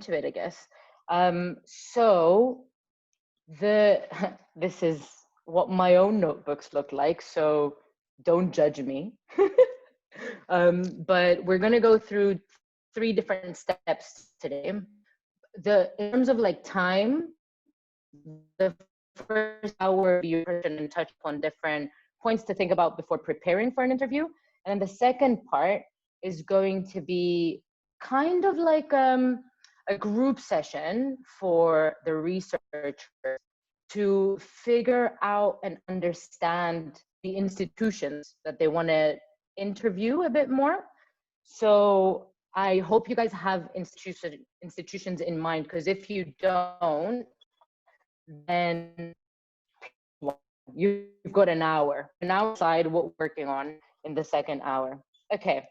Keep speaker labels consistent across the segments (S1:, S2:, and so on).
S1: into it, I guess. So this is what my own notebooks look like, so don't judge me. But we're gonna go through 3 different steps today. In terms of like time, the first hour you and touch upon different points to think about before preparing for an interview. And then the second part is going to be kind of like a group session for the researchers to figure out and understand the institutions that they want to interview a bit more. So I hope you guys have institutions in mind, because if you don't, then you've got an hour. Decide what we're working on in the second hour. Okay,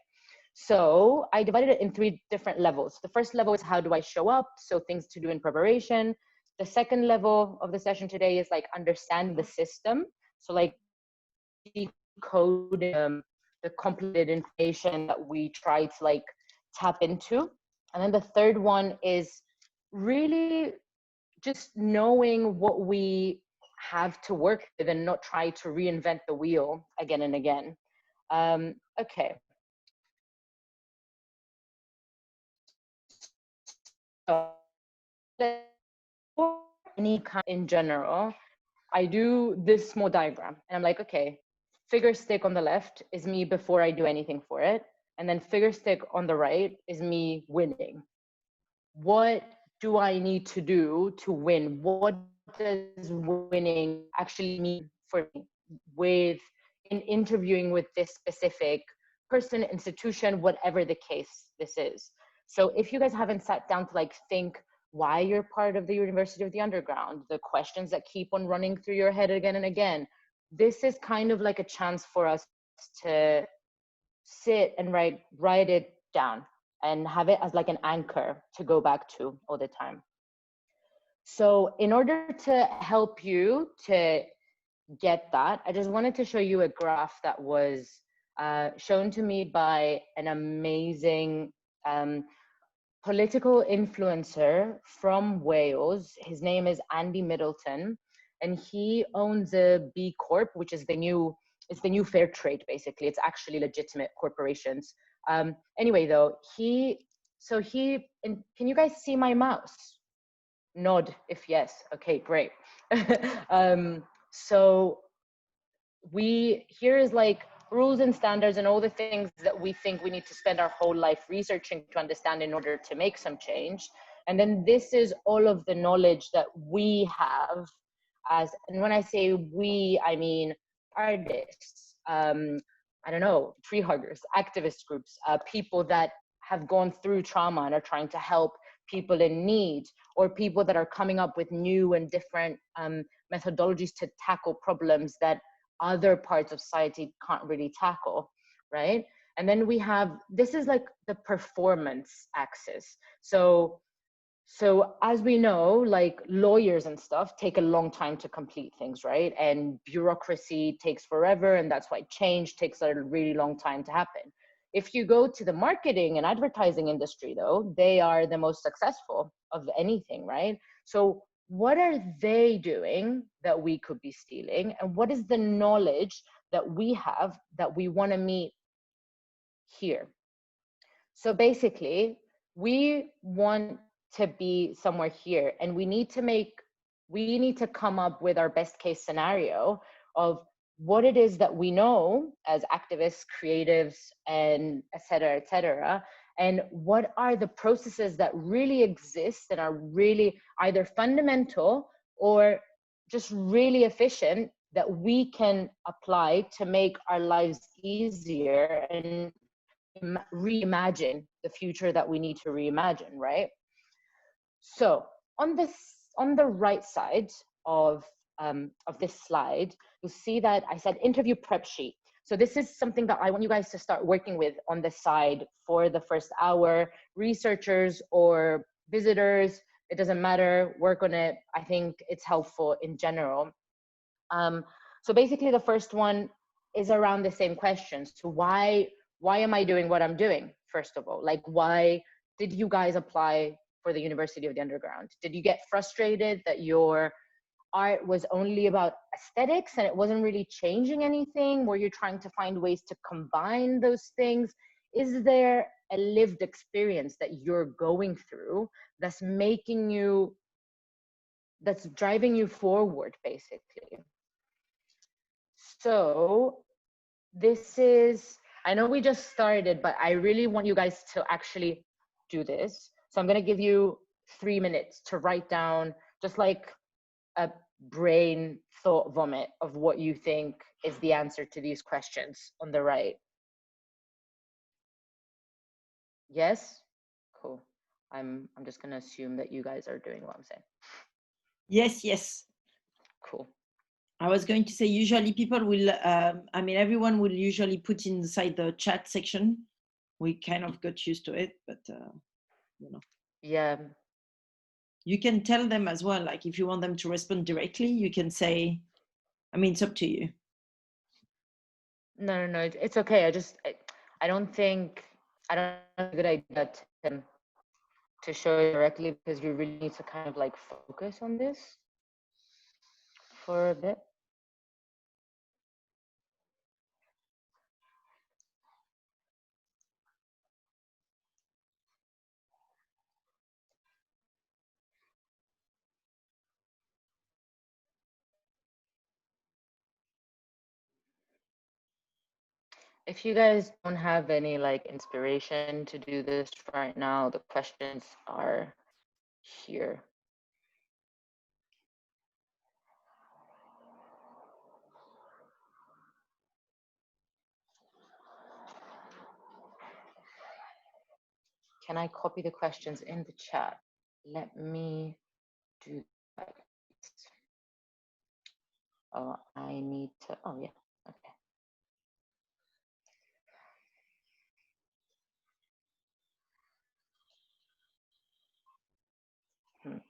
S1: so I divided it in 3 different levels. The first level is how do I show up? So things to do in preparation. The second level of the session today is like understand the system. So like decoding the complicated information that we try to like tap into. And then the third one is really just knowing what we have to work with and not try to reinvent the wheel again and again. Okay. So any kind in general, I do this small diagram and I'm like, okay, figure stick on the left is me before I do anything for it. And then figure stick on the right is me winning. What do I need to do to win? What does winning actually mean for me in interviewing with this specific person, institution, whatever the case this is? So if you guys haven't sat down to like think why you're part of the University of the Underground, the questions that keep on running through your head again and again, this is kind of like a chance for us to sit and write it down and have it as like an anchor to go back to all the time. So in order to help you to get that, I just wanted to show you a graph that was shown to me by an amazing political influencer from Wales. His name is Andy Middleton, and he owns a B Corp, which is the new fair trade, basically. It's actually legitimate corporations. Anyway, though, can you guys see my mouse? Nod if yes. Okay, great. So here is like rules and standards and all the things that we think we need to spend our whole life researching to understand in order to make some change. And then this is all of the knowledge that we have and when I say we, I mean artists, I don't know, tree huggers, activist groups, people that have gone through trauma and are trying to help people in need, or people that are coming up with new and different methodologies to tackle problems that other parts of society can't really tackle, right? And then this is like the performance axis. So as we know, like lawyers and stuff take a long time to complete things, right? And bureaucracy takes forever, and that's why change takes a really long time to happen. If you go to the marketing and advertising industry, though, they are the most successful of anything, right? So what are they doing that we could be stealing? And what is the knowledge that we have that we want to meet here? So basically, we want to be somewhere here, and we need to come up with our best case scenario of what it is that we know as activists, creatives, and et cetera, and what are the processes that really exist and are really either fundamental or just really efficient that we can apply to make our lives easier and reimagine the future that we need to reimagine, right? So on the right side of this slide, you'll see that I said interview prep sheet. So this is something that I want you guys to start working with on the side for the first hour. Researchers or visitors, it doesn't matter, work on it. I think it's helpful in general. So basically the first one is around the same questions. So why am I doing what I'm doing, first of all? Like, why did you guys apply for the University of the Underground? Did you get frustrated that your art was only about aesthetics and it wasn't really changing anything? Were you trying to find ways to combine those things? Is there a lived experience that you're going through that's making you, that's driving you forward, basically? So this is, I know we just started, but I really want you guys to actually do this. So I'm going to give you 3 minutes to write down just like a brain thought vomit of what you think is the answer to these questions on the right. Yes? Cool. I'm just going to assume that you guys are doing what I'm saying.
S2: Yes, yes.
S1: Cool.
S2: I was going to say, usually people will, I mean, everyone will usually put inside the chat section. We kind of got used to it, but, you know.
S1: Yeah.
S2: You can tell them as well, like if you want them to respond directly, you can say, I mean, it's up to you.
S1: No, it's okay. I don't think, I don't have a good idea to show it directly, because we really need to kind of like focus on this for a bit. If you guys don't have any like inspiration to do this right now, the questions are here. Can I copy the questions in the chat? Let me do that. Oh, I need to, oh yeah, okay. Right.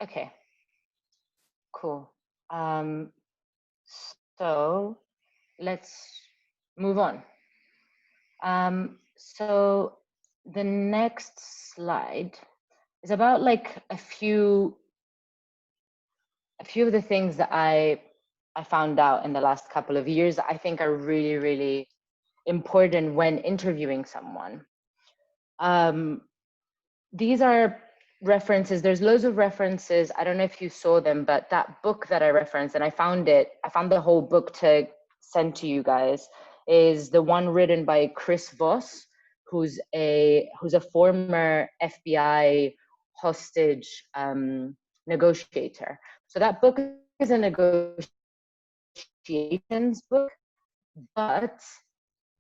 S1: Okay, cool. So let's move on. So the next slide is about like a few of the things that I found out in the last couple of years that I think are really, really important when interviewing someone. These are references. There's loads of references. I don't know if you saw them, but that book that I referenced, and I found the whole book to send to you guys, is the one written by Chris Voss, who's a former FBI hostage negotiator. So that book is a negotiations book, but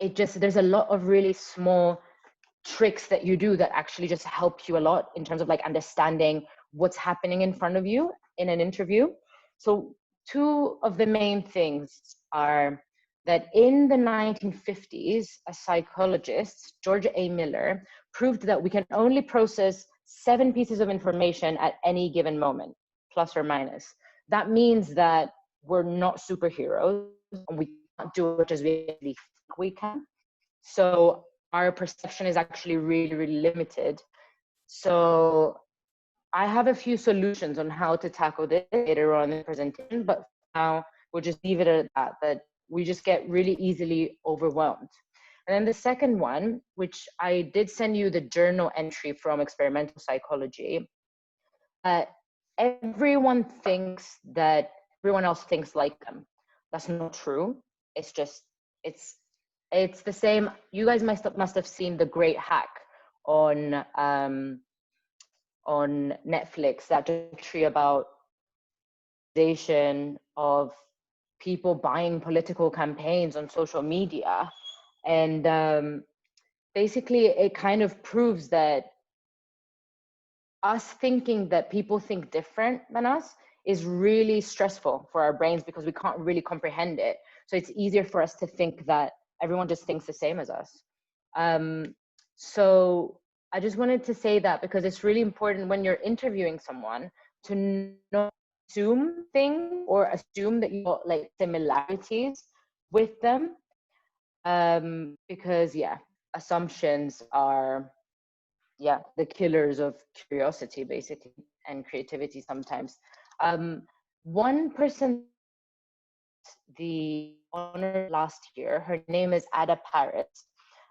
S1: there's a lot of really small tricks that you do that actually just help you a lot in terms of like understanding what's happening in front of you in an interview. So two of the main things are that in the 1950s, a psychologist, George A. Miller, proved that we can only process 7 pieces of information at any given moment, plus or minus. That means that we're not superheroes and we can't do it as we think we can. So our perception is actually really, really limited. So I have a few solutions on how to tackle this later on in the presentation, but now we'll just leave it at that we just get really easily overwhelmed. And then the second one, which I did send you the journal entry from experimental psychology, everyone thinks that everyone else thinks like them. That's not true. It's the same. You guys must have seen The Great Hack on Netflix, that documentary about of people buying political campaigns on social media. And basically it kind of proves that us thinking that people think different than us is really stressful for our brains because we can't really comprehend it. So it's easier for us to think that everyone just thinks the same as us. So I just wanted to say that because it's really important when you're interviewing someone to not assume things or assume that you got like similarities with them. Because yeah, assumptions are the killers of curiosity basically and creativity sometimes. One person, the honor last year, her name is Ada Paris,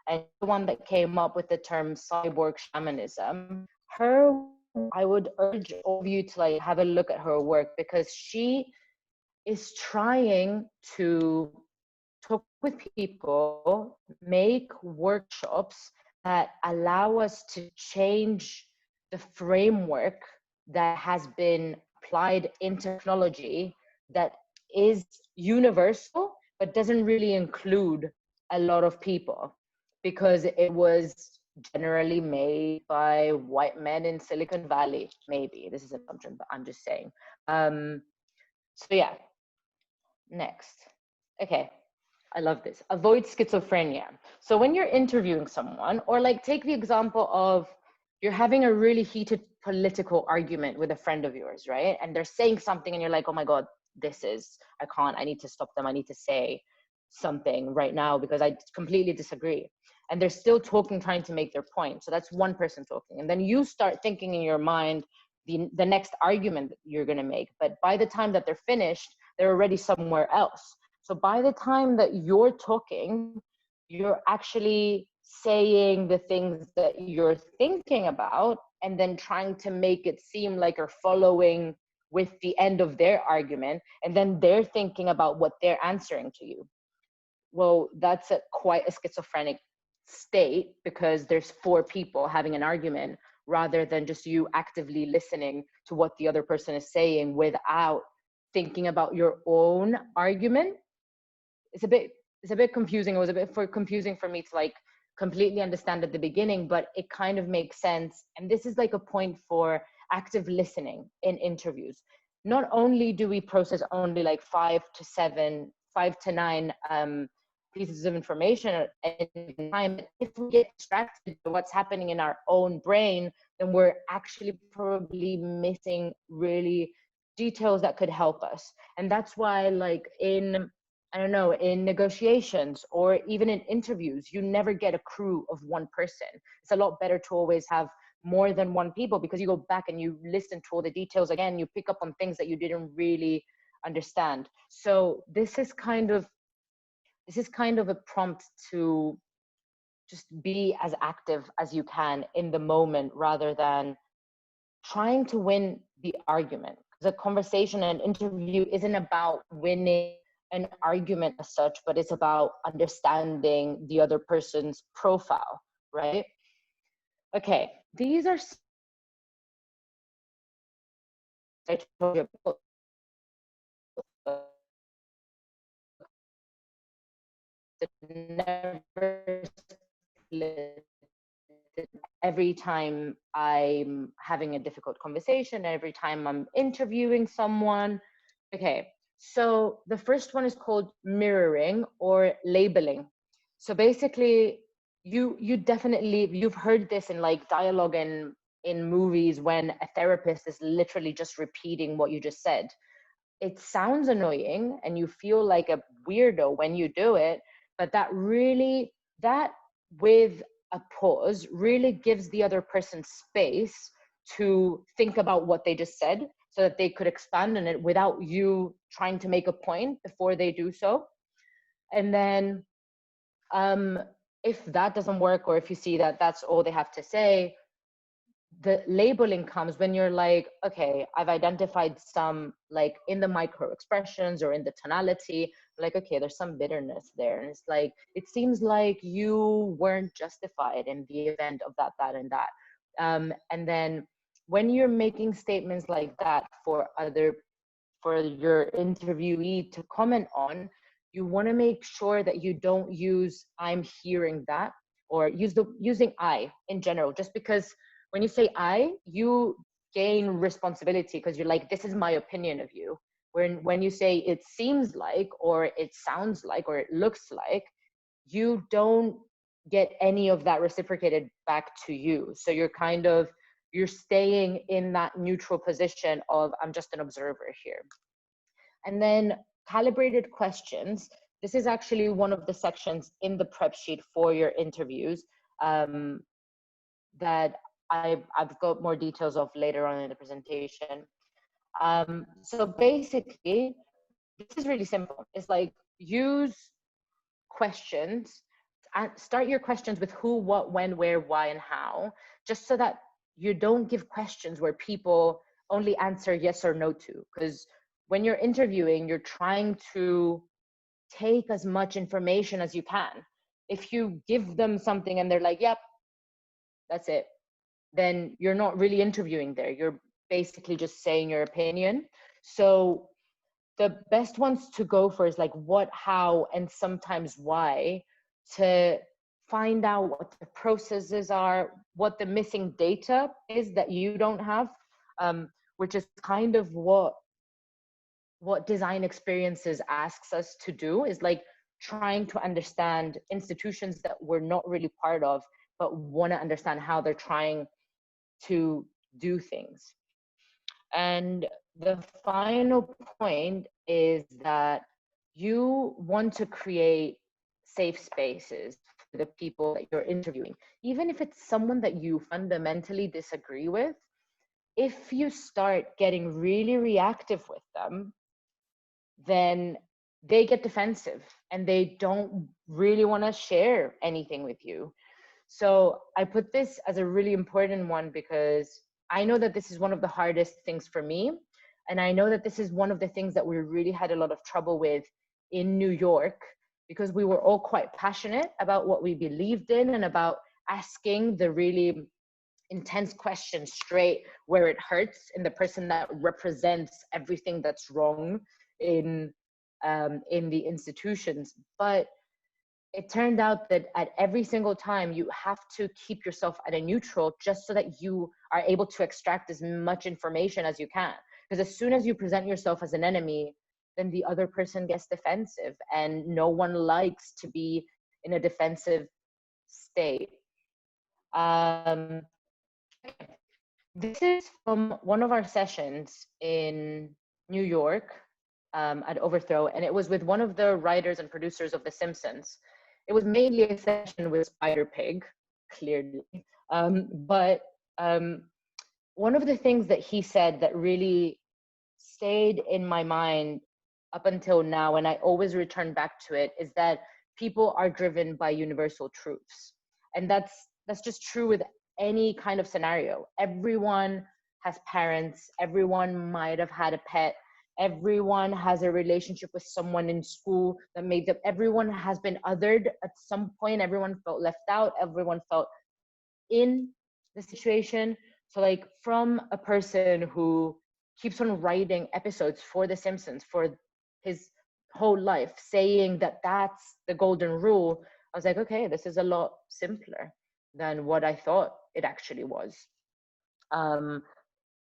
S1: and the one that came up with the term cyborg shamanism. Her, I would urge all of you to like have a look at her work because she is trying to talk with people, make workshops that allow us to change the framework that has been applied in technology that is universal, but doesn't really include a lot of people because it was generally made by white men in Silicon Valley. Maybe this is an assumption, but I'm just saying. So yeah, next. Okay. I love this. Avoid schizophrenia. So when you're interviewing someone, or like take the example of you're having a really heated political argument with a friend of yours, right? And they're saying something and you're like, oh my God, I need to stop them. I need to say something right now because I completely disagree. And they're still talking, trying to make their point. So that's one person talking. And then you start thinking in your mind the next argument that you're going to make. But by the time that they're finished, they're already somewhere else. So by the time that you're talking, you're actually saying the things that you're thinking about and then trying to make it seem like you're following with the end of their argument. And then they're thinking about what they're answering to you. Well, that's quite a schizophrenic state because there's four people having an argument rather than just you actively listening to what the other person is saying without thinking about your own argument. It's a bit confusing. It was a bit confusing for me to like completely understand at the beginning, but it kind of makes sense. And this is like a point for active listening in interviews. Not only do we process only like 5 to 9 pieces of information at any time, if we get distracted by what's happening in our own brain, then we're actually probably missing really details that could help us. And that's why like in negotiations or even in interviews, you never get a crew of one person. It's a lot better to always have more than one people because you go back and you listen to all the details again, you pick up on things that you didn't really understand. So this is kind of a prompt to just be as active as you can in the moment rather than trying to win the argument. The conversation and interview isn't about winning an argument as such, but it's about understanding the other person's profile, right? Okay, these are I told you about never every time I'm having a difficult conversation, every time I'm interviewing someone. Okay, so the first one is called mirroring or labeling. So basically, you've heard this in like dialogue in movies when a therapist is literally just repeating what you just said. It sounds annoying and you feel like a weirdo when you do it, but that with a pause really gives the other person space to think about what they just said so that they could expand on it without you trying to make a point before they do so. And then if that doesn't work, or if you see that that's all they have to say, the labeling comes when you're like, okay, I've identified some, like in the micro expressions or in the tonality, like, okay, there's some bitterness there. And it's like, it seems like you weren't justified in the event of that, that, and that. And then when you're making statements like that for your interviewee to comment on, you want to make sure that you don't use "I'm hearing that" or using "I" in general, just because when you say "I," you gain responsibility because you're like, this is my opinion of you. When you say "it seems like" or "it sounds like" or "it looks like," you don't get any of that reciprocated back to you. So you're staying in that neutral position of, I'm just an observer here. And then calibrated questions. This is actually one of the sections in the prep sheet for your interviews that I've got more details of later on in the presentation. So basically, this is really simple. It's like, use questions, start your questions with who, what, when, where, why, and how, just so that you don't give questions where people only answer yes or no to. Because when you're interviewing, you're trying to take as much information as you can. If you give them something and they're like, yep, that's it, then you're not really interviewing there. You're basically just saying your opinion. So the best ones to go for is like what, how, and sometimes why, to find out what the processes are, what the missing data is that you don't have, which is kind of what design experiences asks us to do, is like trying to understand institutions that we're not really part of, but want to understand how they're trying to do things. And the final point is that you want to create safe spaces for the people that you're interviewing. Even if it's someone that you fundamentally disagree with, if you start getting really reactive with them, then they get defensive and they don't really want to share anything with you. So I put this as a really important one because I know that this is one of the hardest things for me. And I know that this is one of the things that we really had a lot of trouble with in New York, because we were all quite passionate about what we believed in and about asking the really intense questions straight where it hurts in the person that represents everything that's wrong in the institutions. But it turned out that at every single time you have to keep yourself at a neutral, just so that you are able to extract as much information as you can. Because as soon as you present yourself as an enemy, then the other person gets defensive, and no one likes to be in a defensive state. This is from one of our sessions in New York at Overthrow, and it was with one of the writers and producers of The Simpsons. It was mainly a session with Spider Pig, clearly. But one of the things that he said that really stayed in my mind up until now, and I always return back to it, is that people are driven by universal truths. And that's just true with any kind of scenario. Everyone has parents, everyone might have had a pet, everyone has a relationship with someone in school that made them, everyone has been othered at some point, everyone felt left out, everyone felt in the situation. So like, from a person who keeps on writing episodes for The Simpsons for his whole life, saying that that's the golden rule, I was like, okay, this is a lot simpler than what I thought it actually was.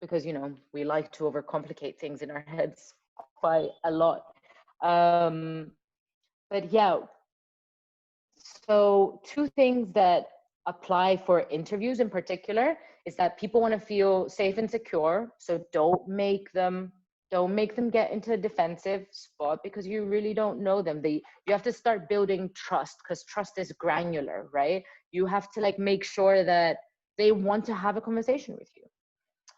S1: Because, you know, we like to overcomplicate things in our heads quite a lot. But yeah, so two things that apply for interviews in particular is that people want to feel safe and secure. So don't make them get into a defensive spot, because you really don't know them. You have to start building trust, because trust is granular, right? You have to like make sure that they want to have a conversation with you.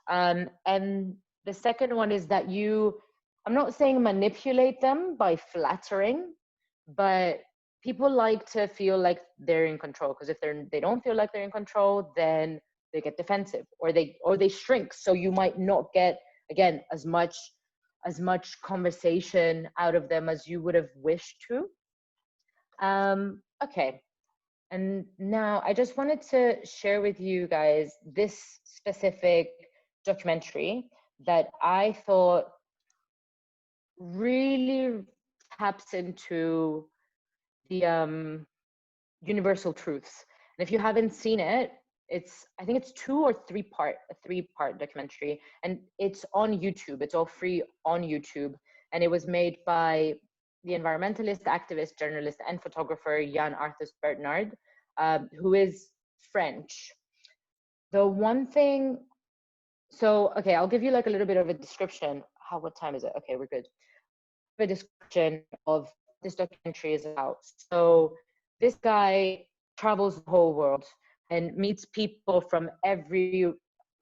S1: And the second one is that I'm not saying manipulate them by flattering, but people like to feel like they're in control, because if they don't feel like they're in control, then they get defensive, or they shrink. So you might not get, again, as much conversation out of them as you would have wished to. Okay. And now I just wanted to share with you guys this specific documentary that I thought really taps into the universal truths. And if you haven't seen it, I think it's a three-part documentary, and it's on YouTube. It's all free on YouTube, and it was made by the environmentalist, activist, journalist, and photographer Jan Arthus Bernard, who is French. The one thing, so okay, I'll give you like a little bit of a description. What time is it? Okay, we're good. A description of this documentary is about. So this guy travels the whole world and meets people from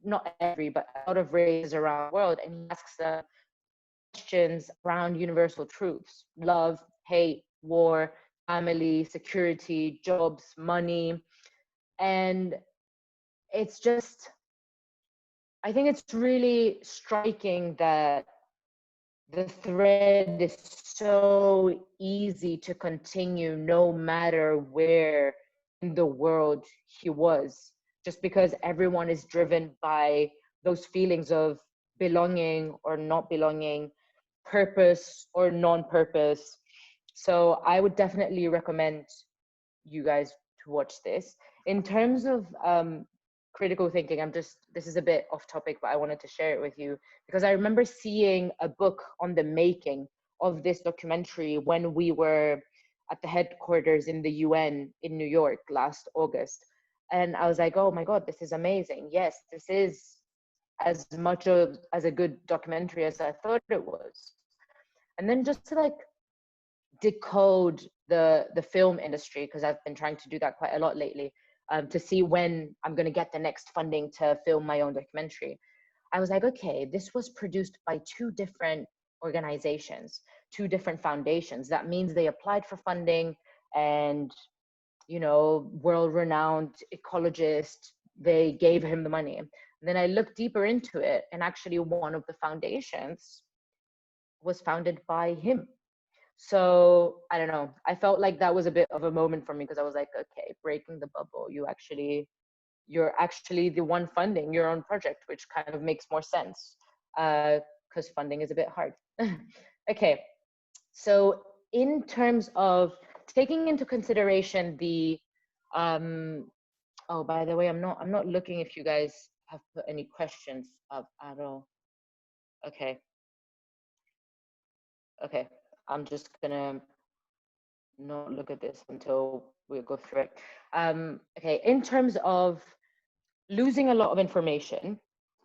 S1: not every, but a lot of races around the world, and he asks them questions around universal truths: love, hate, war, family, security, jobs, money. And it's just, I think it's really striking that the thread is so easy to continue no matter where in the world he was, just because everyone is driven by those feelings of belonging or not belonging, purpose or non-purpose. So I would definitely recommend you guys to watch this. In terms of critical thinking, this is a bit off topic, but I wanted to share it with you because I remember seeing a book on the making of this documentary when we were at the headquarters in the UN in New York last August. And I was like, oh my God, this is amazing. Yes, this is as much as a good documentary as I thought it was. And then just to like decode the film industry, because I've been trying to do that quite a lot lately, to see when I'm going to get the next funding to film my own documentary. I was like, okay, this was produced by two different organizations, two different foundations. That means they applied for funding, and, you know, world-renowned ecologist, they gave him the money. And then I looked deeper into it, and actually one of the foundations was founded by him. So I don't know, I felt like that was a bit of a moment for me, because I was like, okay, breaking the bubble, you're actually the one funding your own project, which kind of makes more sense, because funding is a bit hard. Okay, so in terms of taking into consideration the oh, by the way, I'm not looking if you guys have put any questions up at all. Okay, I'm just gonna not look at this until we go through it. Okay, in terms of losing a lot of information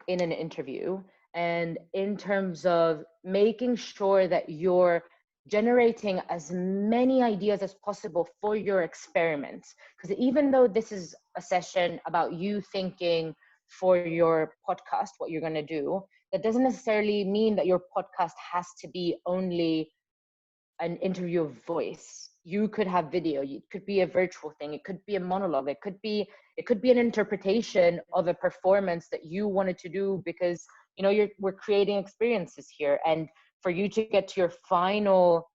S1: in an interview, and in terms of making sure that you're generating as many ideas as possible for your experiments, because even though this is a session about you thinking for your podcast, what you're going to do, that doesn't necessarily mean that your podcast has to be only an interview of voice. You could have video, it could be a virtual thing, it could be a monologue, it could be an interpretation of a performance that you wanted to do, because, you know, we're creating experiences here, and for you to get to your final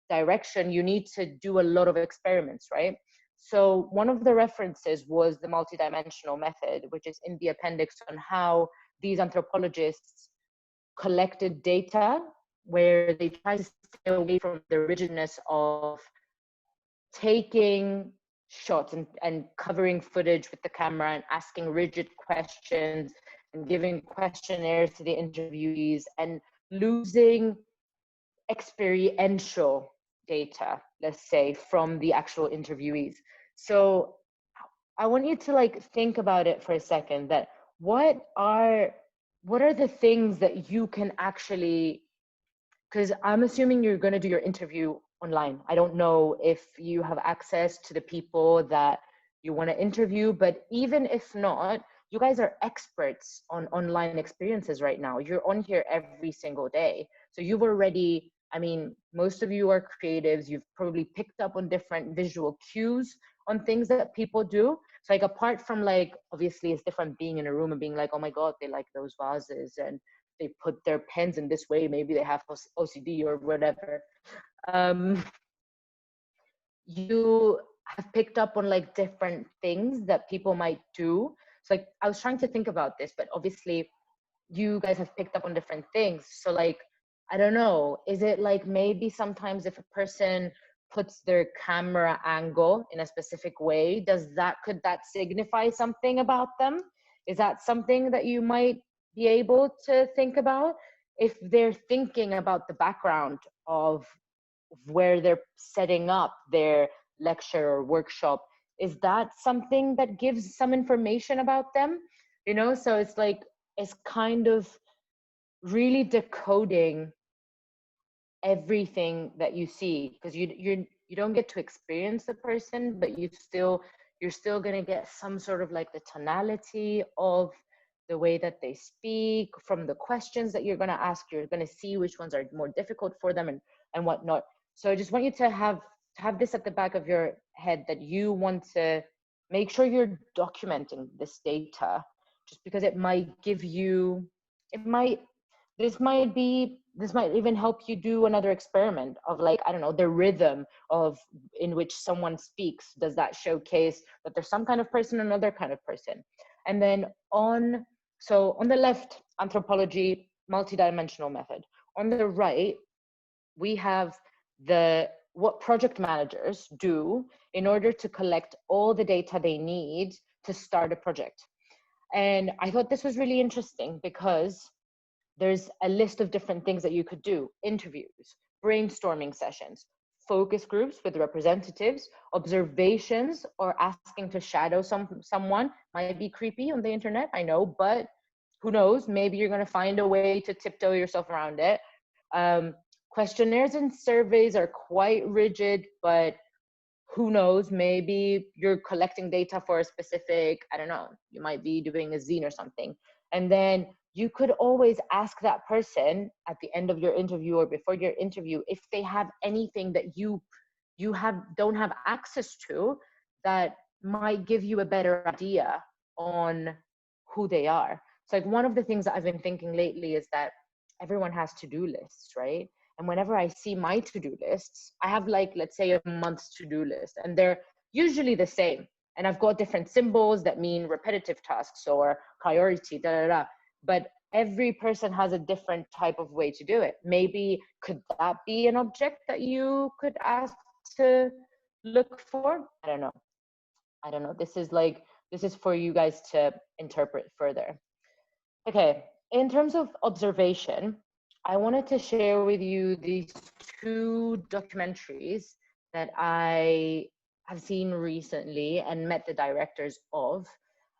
S1: direction, you need to do a lot of experiments, right? So one of the references was the multidimensional method, which is in the appendix, on how these anthropologists collected data, where they try to stay away from the rigidness of taking shots and covering footage with the camera and asking rigid questions and giving questionnaires to the interviewees, and losing experiential data, let's say, from the actual interviewees. So I want you to like think about it for a second, that what are the things that you can actually, because I'm assuming you're going to do your interview online. I don't know if you have access to the people that you want to interview, but even if not, you guys are experts on online experiences right now. You're on here every single day. So you've already, I mean, most of you are creatives. You've probably picked up on different visual cues on things that people do. So like, apart from like, obviously it's different being in a room and being like, oh my God, they like those vases and they put their pens in this way, maybe they have OCD or whatever. You have picked up on like different things that people might do. So like, I was trying to think about this, but obviously you guys have picked up on different things. So like, I don't know, is it like maybe sometimes if a person puts their camera angle in a specific way, could that signify something about them? Is that something that you might be able to think about? If they're thinking about the background of where they're setting up their lecture or workshop, is that something that gives some information about them? You know, so it's like, it's kind of really decoding everything that you see, because you don't get to experience the person, but you're still going to get some sort of like the tonality of the way that they speak from the questions that you're going to ask. You're going to see which ones are more difficult for them and whatnot. So I just want you to have this at the back of your head, that you want to make sure you're documenting this data, just because it might give you, this might even help you do another experiment of like, I don't know, the rhythm of in which someone speaks. Does that showcase that there's some kind of person, another kind of person? And then on the left, anthropology, multidimensional method. On the right, we have what project managers do in order to collect all the data they need to start a project. And I thought this was really interesting because there's a list of different things that you could do: interviews, brainstorming sessions, focus groups with representatives, observations, or asking to shadow someone. Might be creepy on the internet, I know, but who knows? Maybe you're going to find a way to tiptoe yourself around it. Questionnaires and surveys are quite rigid, but who knows? Maybe you're collecting data for a specific, I don't know, you might be doing a zine or something. And then you could always ask that person at the end of your interview or before your interview if they have anything that you don't have access to, that might give you a better idea on who they are. So like, one of the things that I've been thinking lately is that everyone has to-do lists, right? And whenever I see my to-do lists, I have like, let's say a month's to-do list, and they're usually the same. And I've got different symbols that mean repetitive tasks or priority, da da da. But every person has a different type of way to do it. Maybe could that be an object that you could ask to look for? I don't know. This is for you guys to interpret further. Okay, in terms of observation, I wanted to share with you these two documentaries that I have seen recently and met the directors of.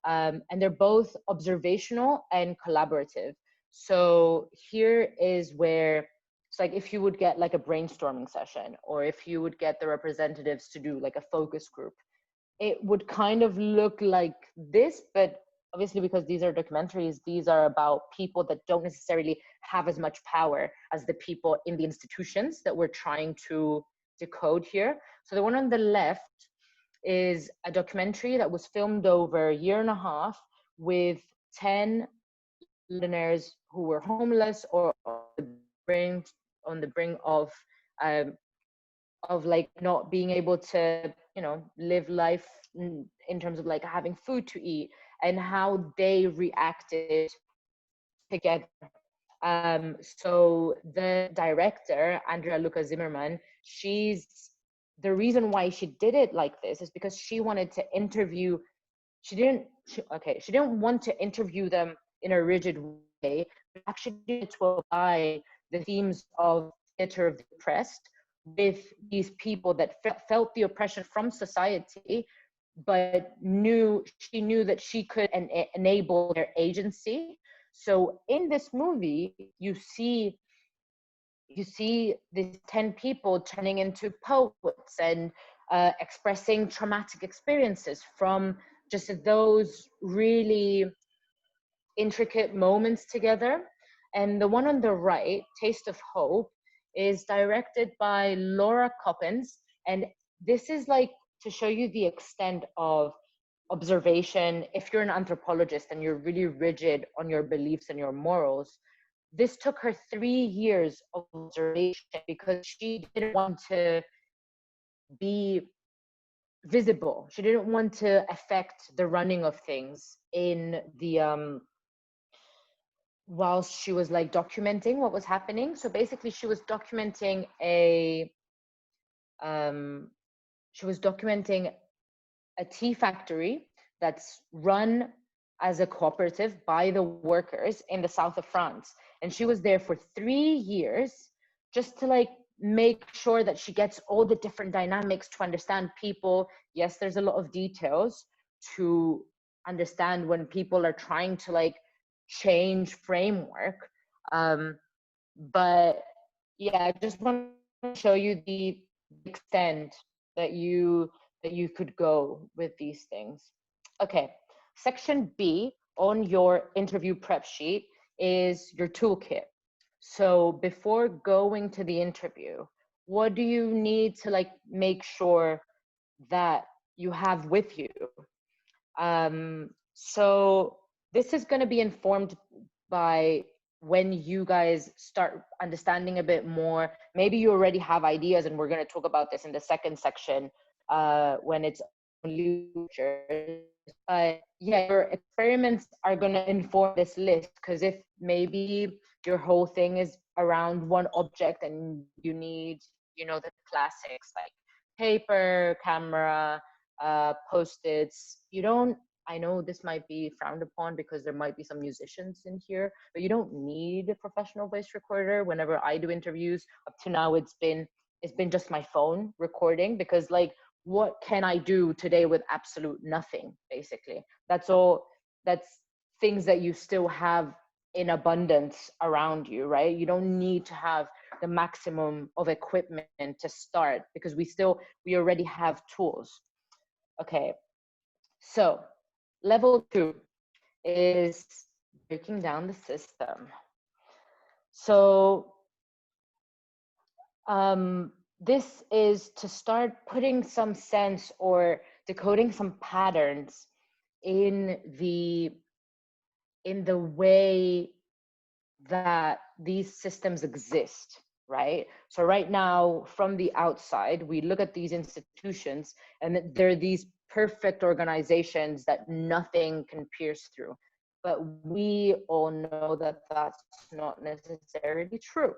S1: And they're both observational and collaborative. So here is where it's like, if you would get like a brainstorming session, or if you would get the representatives to do like a focus group, it would kind of look like this, but obviously because these are documentaries, these are about people that don't necessarily have as much power as the people in the institutions that we're trying to decode here. So the one on the left is a documentary that was filmed over a year and a half with 10 Londoners who were homeless or on the brink of like not being able to, live life in terms of like having food to eat, and how they reacted together. So the director, Andriana Zimmerman, the reason why she did it like this is because she wanted to interview. She didn't want to interview them in a rigid way, but actually to apply the themes of theater of the oppressed with these people that felt the oppression from society, but she knew that she could enable their agency. So in this movie, you see these 10 people turning into poets and expressing traumatic experiences from just those really intricate moments together. And the one on the right, Taste of Hope, is directed by Laura Coppens. And this is like to show you the extent of observation. If you're an anthropologist and you're really rigid on your beliefs and your morals, this took her 3 years of observation because she didn't want to be visible. She didn't want to affect the running of things in the whilst she was like documenting what was happening. So basically she was documenting a tea factory that's run as a cooperative by the workers in the south of France. And she was there for 3 years just to like make sure that she gets all the different dynamics to understand people. Yes, there's a lot of details to understand when people are trying to like change framework. But yeah, I just want to show you the extent that you could go with these things. Okay, section B on your interview prep sheet is your toolkit. So before going to the interview, what do you need to like make sure that you have with you? So this is going to be informed by when you guys start understanding a bit more. Maybe you already have ideas, and we're going to talk about this in the second section when it's literature. Yeah, your experiments are going to inform this list, because if maybe your whole thing is around one object and you need, you know, the classics like paper, camera, post-its, you don't, I know this might be frowned upon because there might be some musicians in here, but you don't need a professional voice recorder. Whenever I do interviews, up to now, it's been just my phone recording, because like, what can I do today with absolute nothing, basically? That's all. That's things that you still have in abundance around you, right? You don't need to have the maximum of equipment to start, because we already have tools. Okay, so level 2 is breaking down the system. So this is to start putting some sense or decoding some patterns in the way that these systems exist, right? So right now, from the outside, we look at these institutions and they're these perfect organizations that nothing can pierce through. But we all know that that's not necessarily true.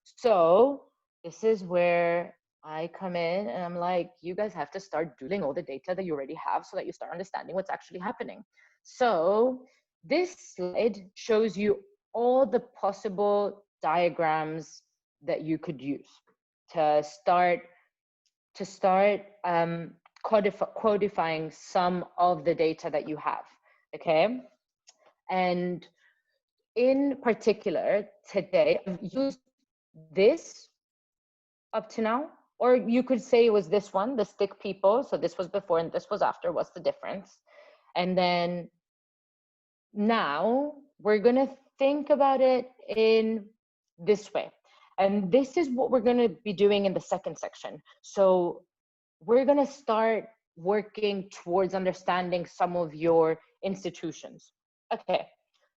S1: So this is where I come in and I'm like, you guys have to start doing all the data that you already have so that you start understanding what's actually happening. So this slide shows you all the possible diagrams that you could use to start codifying some of the data that you have, okay? And in particular, today, I've used this up to now, or you could say it was this one, the stick people. So this was before and this was after. What's the difference? And then now we're going to think about it in this way. And this is what we're going to be doing in the second section. So we're going to start working towards understanding some of your institutions. Okay.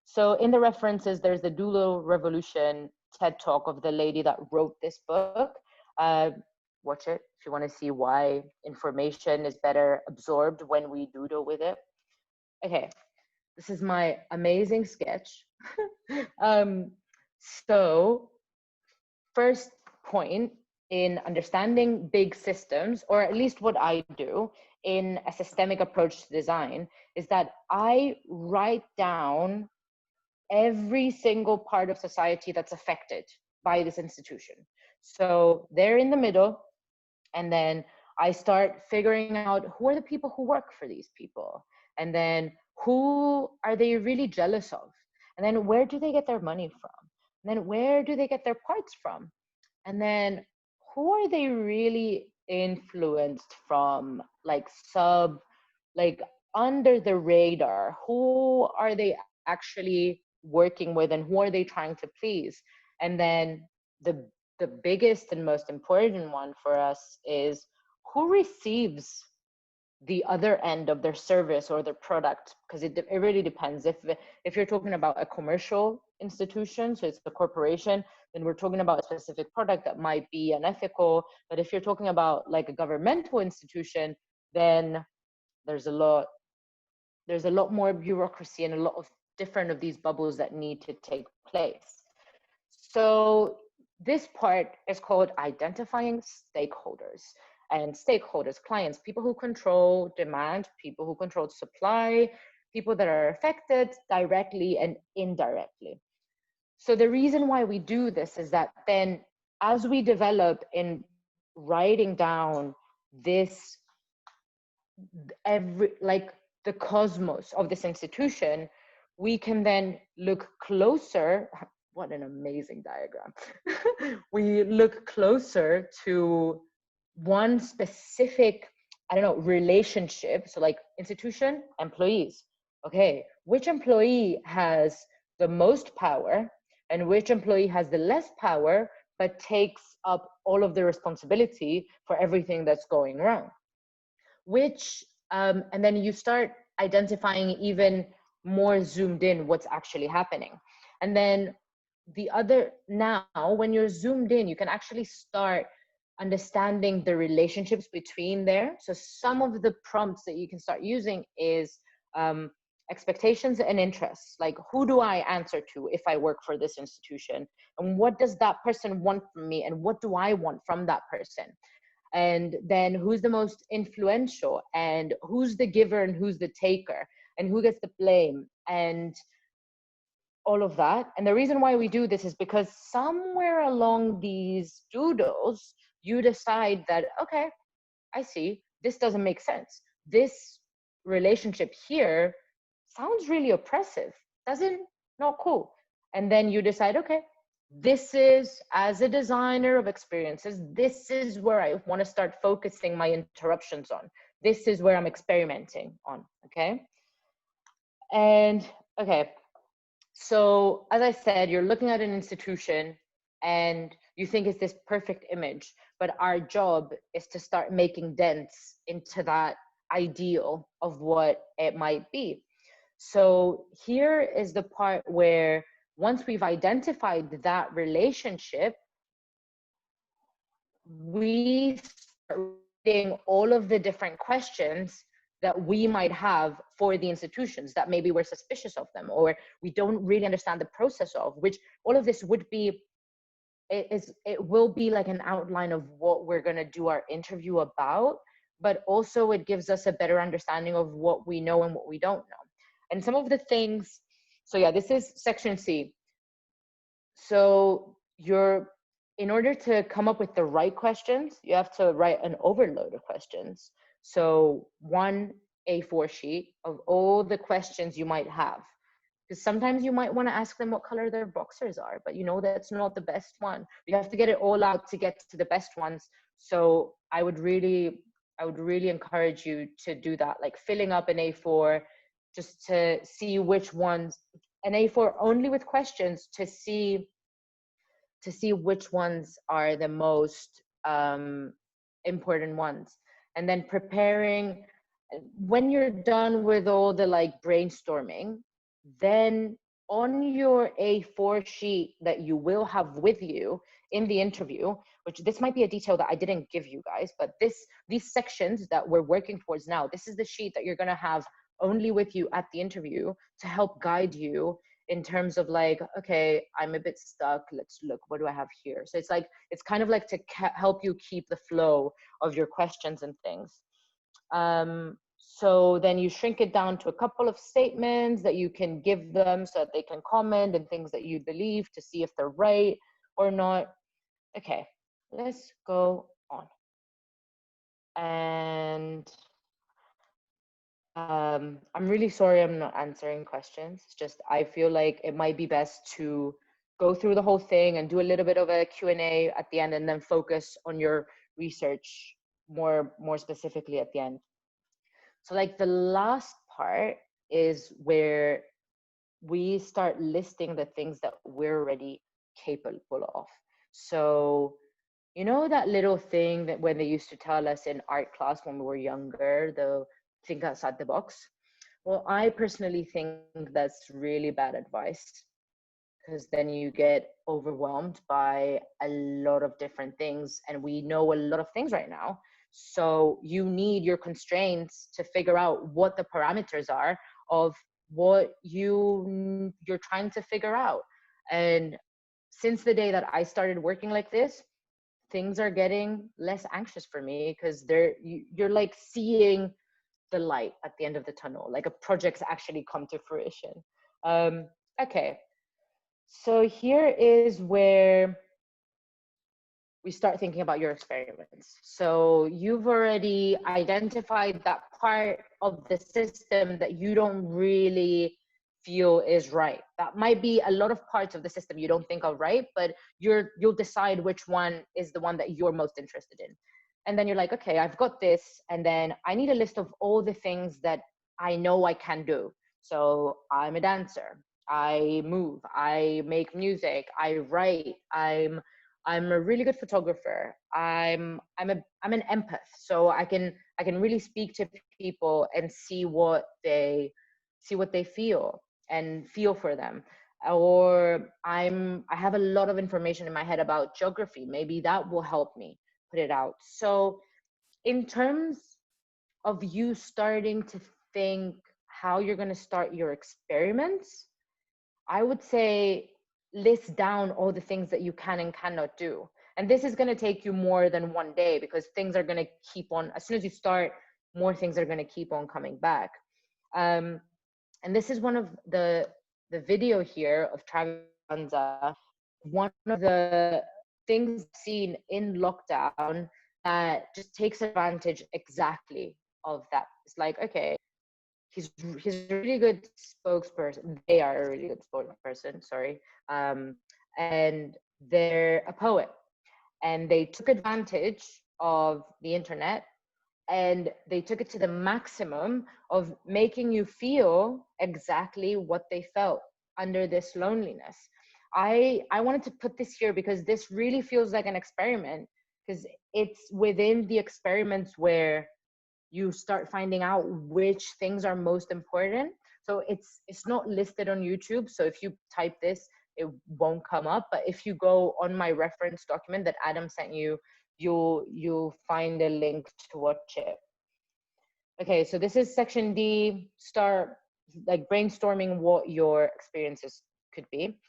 S1: So in the references, there's the Doodle Revolution TED Talk of the lady that wrote this book. Watch it if you want to see why information is better absorbed when we doodle with it. Okay, this is my amazing sketch. So first point in understanding big systems, or at least what I do in a systemic approach to design, is that I write down every single part of society that's affected by this institution. So they're in the middle, and then I start figuring out who are the people who work for these people, and then who are they really jealous of, and then where do they get their money from, and then where do they get their parts from, and then who are they really influenced from, like under the radar, who are they actually working with, and who are they trying to please? And then the biggest and most important one for us is who receives the other end of their service or their product, because it really depends. If you're talking about a commercial institution, so it's a corporation, then we're talking about a specific product that might be unethical. But if you're talking about like a governmental institution, then there's a lot more bureaucracy and a lot of different of these bubbles that need to take place. So this part is called identifying stakeholders. And stakeholders, clients, people who control demand, people who control supply, people that are affected directly and indirectly. So the reason why we do this is that then as we develop in writing down this, the cosmos of this institution, we can then look closer. What an amazing diagram. We look closer to one specific, I don't know, relationship. So like institution, employees. Okay, which employee has the most power and which employee has the less power, but takes up all of the responsibility for everything that's going wrong. And then you start identifying even more zoomed in what's actually happening. And then now when you're zoomed in, you can actually start understanding the relationships between there. So some of the prompts that you can start using is expectations and interests. Like, who do I answer to if I work for this institution? And what does that person want from me? And what do I want from that person? And then who's the most influential, and who's the giver and who's the taker, and who gets the blame, and all of that. And the reason why we do this is because somewhere along these doodles, you decide that, okay, I see, this doesn't make sense. This relationship here sounds really oppressive, doesn't, not cool. And then you decide, okay, this is, as a designer of experiences, this is where I want to start focusing my interruptions on. This is where I'm experimenting on, okay? And, okay, so as I said, you're looking at an institution and you think it's this perfect image, but our job is to start making dents into that ideal of what it might be. So here is the part where once we've identified that relationship, we start reading all of the different questions that we might have for the institutions that maybe we're suspicious of them, or we don't really understand the process of, which all of this would be, it will be like an outline of what we're going to do our interview about, but also it gives us a better understanding of what we know and what we don't know. And some of the things, so yeah, this is section C. So in order to come up with the right questions, you have to write an overload of questions. So one A4 sheet of all the questions you might have. Because sometimes you might want to ask them what color their boxers are, but you know that's not the best one. You have to get it all out to get to the best ones. So I would really encourage you to do that, like filling up an A4 just to see which ones, an A4 only with questions to see which ones are the most important ones. And then preparing, when you're done with all the like brainstorming, then on your A4 sheet that you will have with you in the interview, which this might be a detail that I didn't give you guys, but these sections that we're working towards now, this is the sheet that you're going to have only with you at the interview to help guide you in terms of like, okay, I'm a bit stuck, let's look, what do I have here? So it's like, it's kind of like to help you keep the flow of your questions and things. So then you shrink it down to a couple of statements that you can give them so that they can comment, and things that you believe to see if they're right or not. Okay, let's go on. And I'm really sorry I'm not answering questions. It's just, I feel like it might be best to go through the whole thing and do a little bit of a Q&A at the end, and then focus on your research more specifically at the end. So like the last part is where we start listing the things that we're already capable of. So You know that little thing that when they used to tell us in art class when we were younger, the think outside the box? Well, I personally think that's really bad advice, because then you get overwhelmed by a lot of different things, and we know a lot of things right now. So you need your constraints to figure out what the parameters are of what you're trying to figure out. And since the day that I started working like this, things are getting less anxious for me, because you're like seeing the light at the end of the tunnel, like a project's actually come to fruition. Okay, so here is where we start thinking about your experiments. So you've already identified that part of the system that you don't really feel is right. That might be a lot of parts of the system you don't think are right, but you'll decide which one is the one that you're most interested in. And then you're like, okay, I've got this, and then I need a list of all the things that I know I can do. So I'm a dancer, I move, I make music, I write, I'm a really good photographer. I'm an empath, so I can really speak to people and see what they feel and feel for them. Or I have a lot of information in my head about geography. Maybe that will help me put it out. So in terms of you starting to think how you're going to start your experiments, I would say list down all the things that you can and cannot do. And this is going to take you more than one day, because things are going to keep on, as soon as you start, more things are going to keep on coming back. And this is one of the video here of Travis Lanza. One of the things I've seen in lockdown that just takes advantage exactly of that. It's like, okay, he's a really good spokesperson. They are a really good spokesperson, sorry. And they're a poet, and they took advantage of the internet, and they took it to the maximum of making you feel exactly what they felt under this loneliness. I wanted to put this here because this really feels like an experiment, because it's within the experiments where you start finding out which things are most important. So it's not listed on YouTube. So if you type this, it won't come up. But if you go on my reference document that Adam sent you, you'll find a link to watch it. Okay, so this is section D. Start like brainstorming what your experiences could be.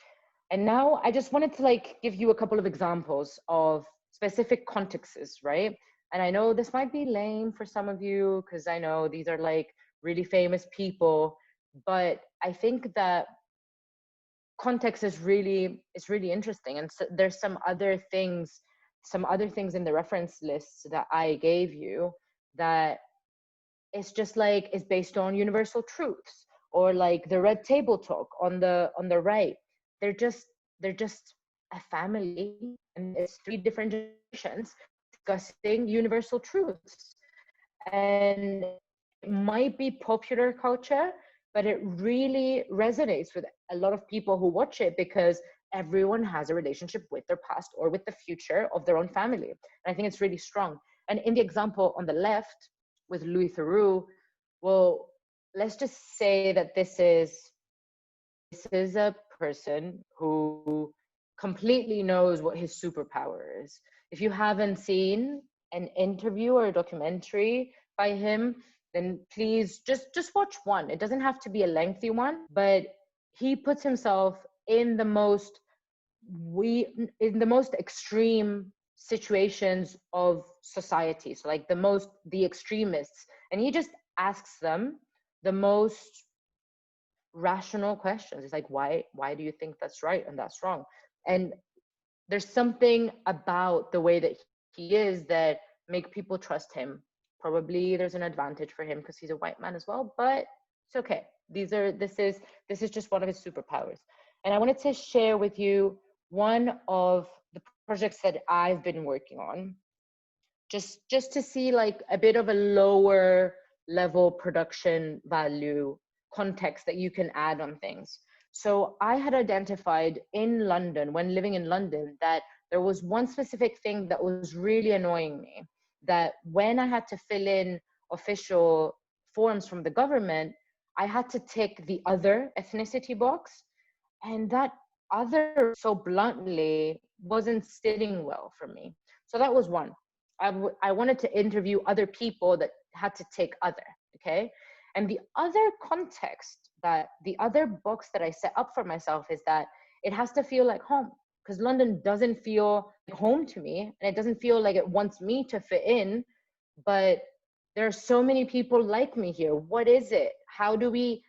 S1: And now I just wanted to like give you a couple of examples of specific contexts, right? And I know this might be lame for some of you, because I know these are like really famous people, but I think that context is really interesting. And so there's some other things in the reference list that I gave you that it's just like is based on universal truths, or like the red table talk on the right. They're just a family, and it's 3 different generations discussing universal truths. And it might be popular culture, but it really resonates with a lot of people who watch it, because everyone has a relationship with their past or with the future of their own family. And I think it's really strong. And in the example on the left with Louis Theroux, well, let's just say that this is a person who completely knows what his superpower is. If you haven't seen an interview or a documentary by him, then please just watch one. It doesn't have to be a lengthy one, but he puts himself in the most extreme situations of society. So like the extremists, and he just asks them the most rational questions. It's like, why do you think that's right and that's wrong? And there's something about the way that he is that make people trust him. Probably there's an advantage for him because he's a white man as well, but it's okay. This is just one of his superpowers. And I wanted to share with you one of the projects that I've been working on, just to see like a bit of a lower level production value context that you can add on things. So I had identified in London, when living in London, that there was one specific thing that was really annoying me, that when I had to fill in official forms from the government, I had to tick the other ethnicity box. And that other, so bluntly, wasn't sitting well for me. So that was one. I wanted to interview other people that had to take other, okay? And the other context, that the other box that I set up for myself, is that it has to feel like home, because London doesn't feel like home to me, and it doesn't feel like it wants me to fit in. But there are so many people like me here. What is it? How do we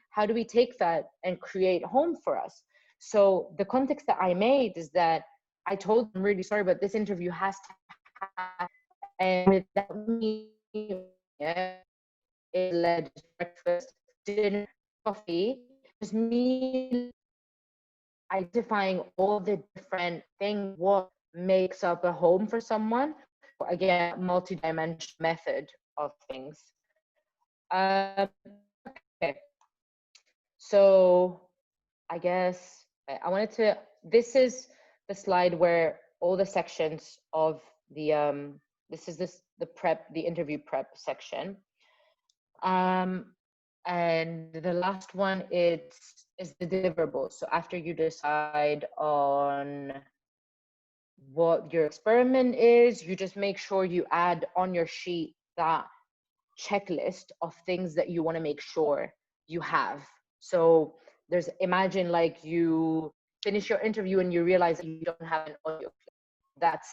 S1: take that and create home for us? So the context that I made is that I told them, I'm really sorry, but this interview has to happen. And without me, yeah, it led to breakfast, dinner, coffee, just me identifying all the different things, what makes up a home for someone. Again, multidimensional method of things. Okay, so I guess I wanted to, this is the slide where all the sections of the, the interview prep section. And the last one is the deliverables. So after you decide on what your experiment is, you just make sure you add on your sheet that checklist of things that you want to make sure you have. So there's, imagine like you finish your interview and you realize that you don't have an audio clip. That's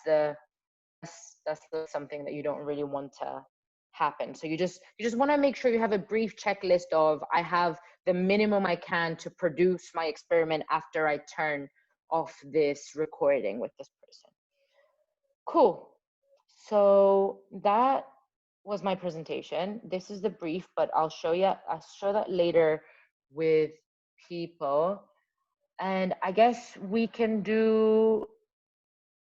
S1: something that you don't really want to happen. So you just want to make sure you have a brief checklist of, I have the minimum I can to produce my experiment after I turn off this recording with this person. Cool. So that was my presentation. This is the brief, but I'll show that later with people. And I guess we can do